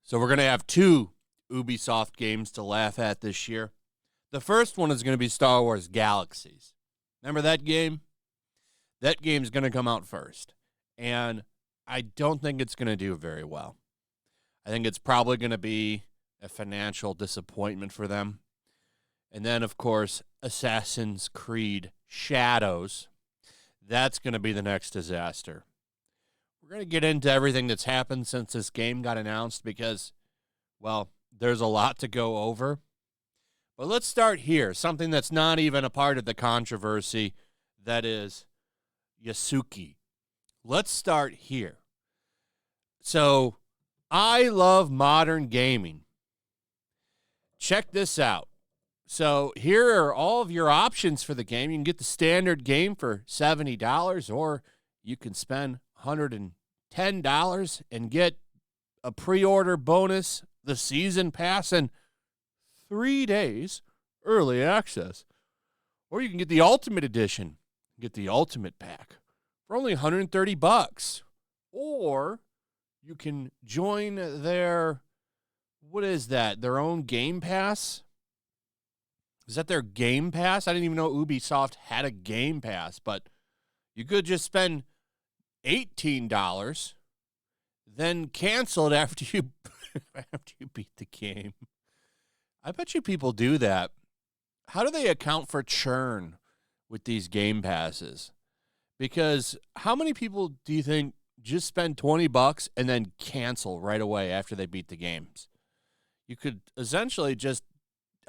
So we're going to have 2 Ubisoft games to laugh at this year. The first one is going to be Star Wars Galaxies. Remember that game? That game's going to come out first. And I don't think it's going to do very well. I think it's probably going to be a financial disappointment for them. And then, of course, Assassin's Creed Shadows. That's going to be the next disaster. We're going to get into everything that's happened since this game got announced because, well, there's a lot to go over. But let's start here. Something that's not even a part of the controversy, that is Yasuki. Let's start here. So, I love modern gaming. Check this out. So, here are all of your options for the game. You can get the standard game for $70, or you can spend $110 and get a pre-order bonus, the season pass, and 3 days early access. Or you can get the Ultimate Edition, get the Ultimate Pack for only $130. Or you can join their, what is that, their own Game Pass? Is that their Game Pass? I didn't even know Ubisoft had a Game Pass, but you could just spend $18, then cancel it after you beat the game. I bet you people do that. How do they account for churn with these Game Passes? Because how many people do you think just spend $20 and then cancel right away after they beat the games? You could essentially just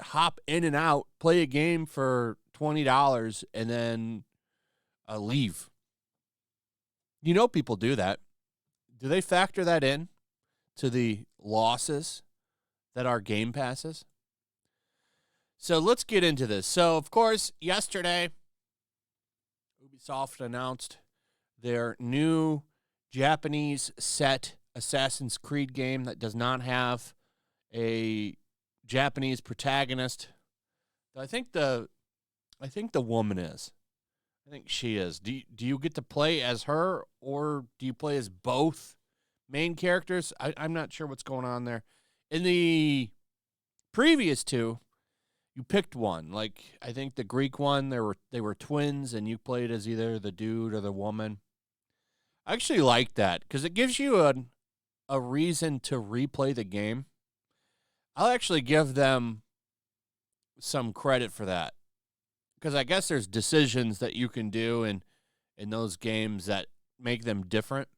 hop in and out, play a game for $20, and then leave. You know people do that. Do they factor that in to the losses that are Game Passes? So let's get into this. So, of course, yesterday, Ubisoft announced their new Japanese set Assassin's Creed game that does not have a Japanese protagonist. I think the woman is. I think she is. Do you get to play as her, or do you play as both main characters? I'm not sure what's going on there. In the previous 2, you picked one. Like, I think the Greek one, they were twins, and you played as either the dude or the woman. I actually like that because it gives you a reason to replay the game. I'll actually give them some credit for that, because I guess there's decisions that you can do in those games that make them different.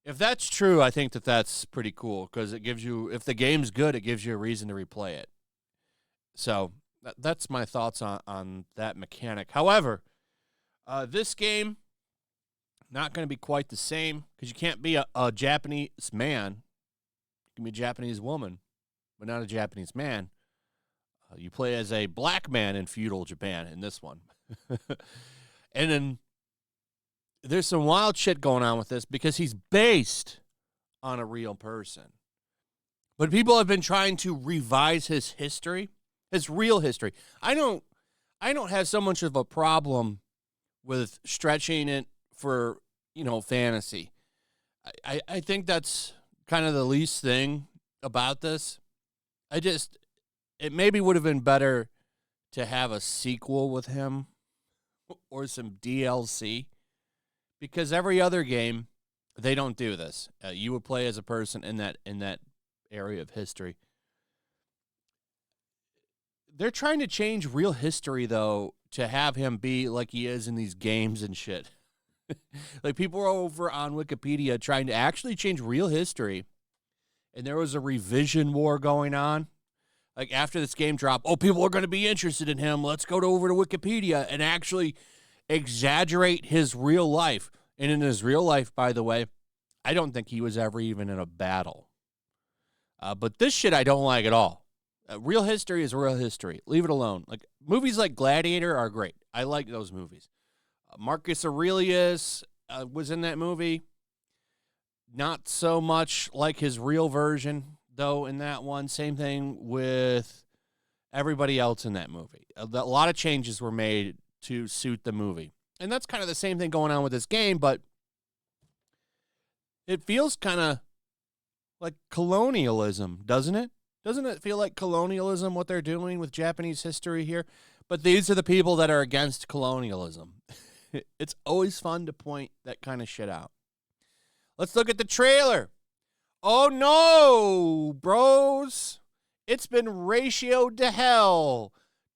If that's true, I think that's pretty cool, because it gives you, if the game's good, it gives you a reason to replay it. So that's my thoughts on that mechanic. However, this game, not going to be quite the same, because you can't be a Japanese man. You can be a Japanese woman, but not a Japanese man. You play as a black man in feudal Japan in this one. And then there's some wild shit going on with this because he's based on a real person. But people have been trying to revise his history, his real history. I don't have so much of a problem with stretching it for, fantasy. I think that's kind of the least thing about this. It maybe would have been better to have a sequel with him or some DLC, because every other game, they don't do this. You would play as a person in that area of history. They're trying to change real history, though, to have him be like he is in these games and shit. Like, people are over on Wikipedia trying to actually change real history, and there was a revision war going on. Like, after this game dropped, people are going to be interested in him. Let's go over to Wikipedia and actually exaggerate his real life. And in his real life, by the way, I don't think he was ever even in a battle. But this shit I don't like at all. Real history is real history. Leave it alone. Like, movies like Gladiator are great. I like those movies. Marcus Aurelius was in that movie. Not so much like his real version, though, in that one. Same thing with everybody else in that movie. A lot of changes were made to suit the movie. And that's kind of the same thing going on with this game, but it feels kind of like colonialism, doesn't it? Doesn't it feel like colonialism, what they're doing with Japanese history here? But these are the people that are against colonialism. It's always fun to point that kind of shit out. Let's look at the trailer. Oh no, bros. It's been ratioed to hell.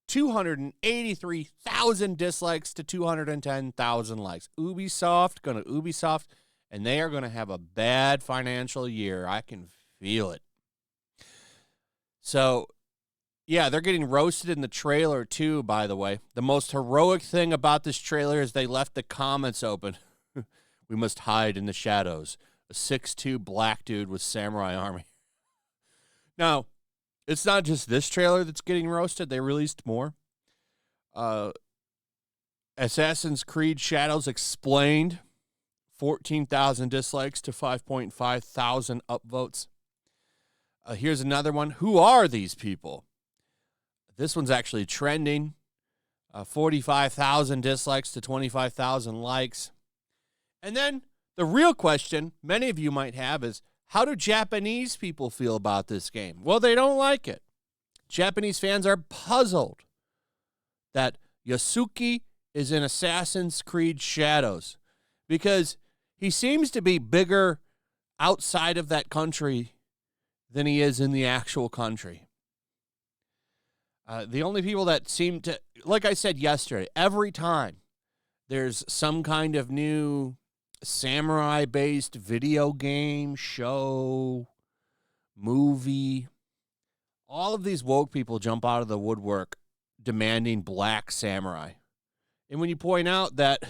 283,000 dislikes to 210,000 likes. Ubisoft, and they are going to have a bad financial year. I can feel it. So, yeah, they're getting roasted in the trailer too, by the way. The most heroic thing about this trailer is they left the comments open. We must hide in the shadows. A 6'2" black dude with samurai armor. Now, it's not just this trailer that's getting roasted. They released more. Assassin's Creed Shadows Explained. 14,000 dislikes to 5.5 thousand upvotes. Here's another one. Who are these people? This one's actually trending. 45,000 dislikes to 25,000 likes. And then the real question many of you might have is, how do Japanese people feel about this game? Well, they don't like it. Japanese fans are puzzled that Yasuki is in Assassin's Creed Shadows because he seems to be bigger outside of that country than he is in the actual country. The only people that seem to, like I said yesterday, every time there's some kind of new samurai-based video game, show, movie, all of these woke people jump out of the woodwork demanding black samurai. And when you point out that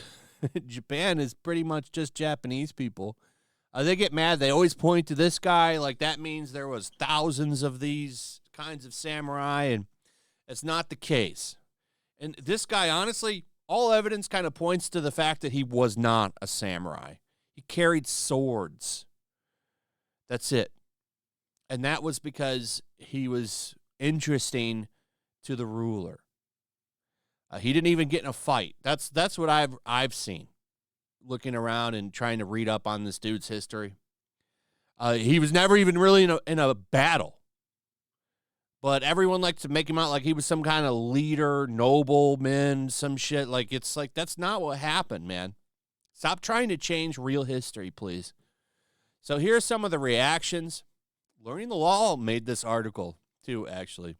Japan is pretty much just Japanese people, they get mad. They always point to this guy like that means there was thousands of these kinds of samurai, and it's not the case. And this guy, honestly, all evidence kind of points to the fact that he was not a samurai. He carried swords. That's it. And that was because he was interesting to the ruler. He didn't even get in a fight. That's what I've seen, looking around and trying to read up on this dude's history. He was never even really in a battle. But everyone likes to make him out like he was some kind of leader, nobleman, some shit. Like, it's like, that's not what happened, man. Stop trying to change real history, please. So here are some of the reactions. Learning the Law made this article, too, actually.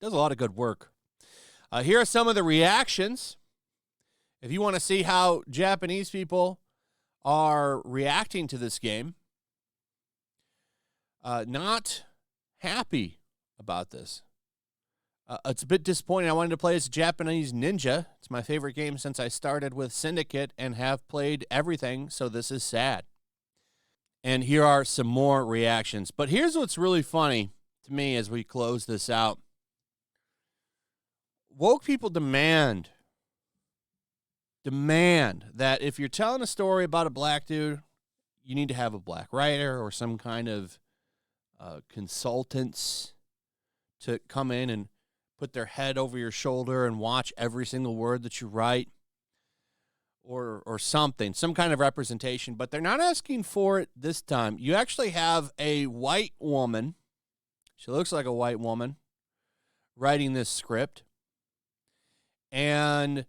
Does a lot of good work. Here are some of the reactions. If you want to see how Japanese people are reacting to this game, not happy about this. It's a bit disappointing. I wanted to play as a Japanese ninja. It's my favorite game since I started with Syndicate and have played everything, so this is sad. And here are some more reactions. But here's what's really funny to me as we close this out. Woke people demand that if you're telling a story about a black dude, you need to have a black writer or some kind of consultants to come in and put their head over your shoulder and watch every single word that you write, or something, some kind of representation. But they're not asking for it this time. You actually have a white woman, she looks like a white woman, writing this script. And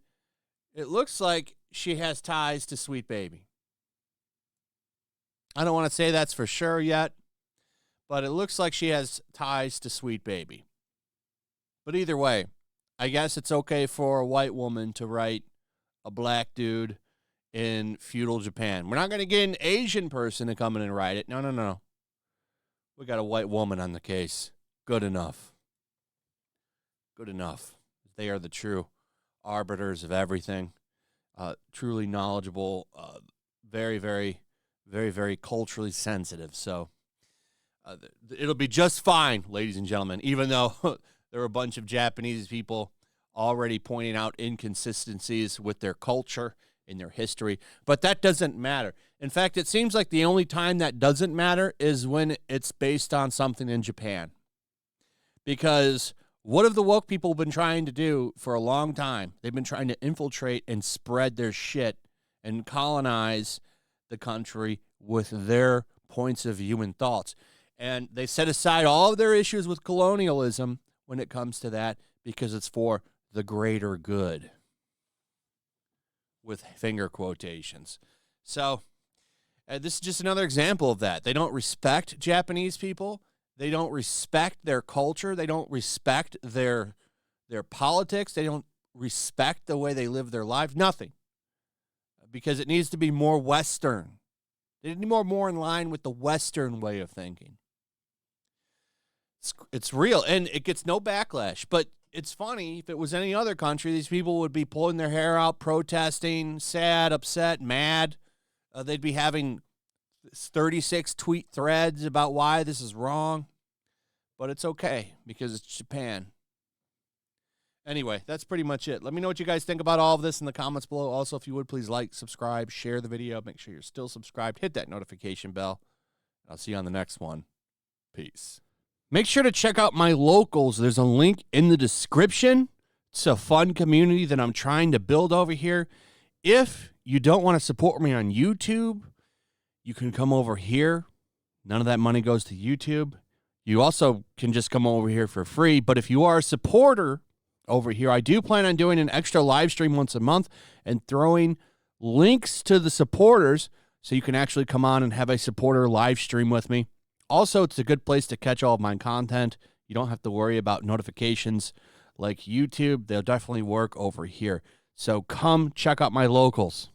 it looks like she has ties to Sweet Baby. I don't want to say that's for sure yet, but it looks like she has ties to Sweet Baby. But either way, I guess it's okay for a white woman to write a black dude in feudal Japan. We're not going to get an Asian person to come in and write it. No. We got a white woman on the case. Good enough. Good enough. They are the true arbiters of everything. Truly knowledgeable. Very, very, very, very culturally sensitive. So it'll be just fine, ladies and gentlemen, even though there are a bunch of Japanese people already pointing out inconsistencies with their culture and their history. But that doesn't matter. In fact, it seems like the only time that doesn't matter is when it's based on something in Japan. Because What have the woke people been trying to do for a long time? They've been trying to infiltrate and spread their shit and colonize the country with their points of view and thoughts. And they set aside all of their issues with colonialism when it comes to that because it's for the greater good, with finger quotations. So this is just another example of that. They don't respect Japanese people. They don't respect their culture. They don't respect their politics. They don't respect the way they live their life. Nothing. Because it needs to be more Western. They need more in line with the Western way of thinking. It's real, and it gets no backlash. But it's funny, if it was any other country, these people would be pulling their hair out, protesting, sad, upset, mad. They'd be having 36 tweet threads about why this is wrong. But it's okay, because it's Japan. Anyway, that's pretty much it. Let me know what you guys think about all of this in the comments below. Also, if you would, please like, subscribe, share the video. Make sure you're still subscribed. Hit that notification bell. I'll see you on the next one. Peace. Make sure to check out my locals. There's a link in the description. It's a fun community that I'm trying to build over here. If you don't want to support me on YouTube, you can come over here. None of that money goes to YouTube. You also can just come over here for free. But if you are a supporter over here, I do plan on doing an extra live stream once a month and throwing links to the supporters so you can actually come on and have a supporter live stream with me. Also, it's a good place to catch all of my content. You don't have to worry about notifications like YouTube. They'll definitely work over here. So come check out my locals.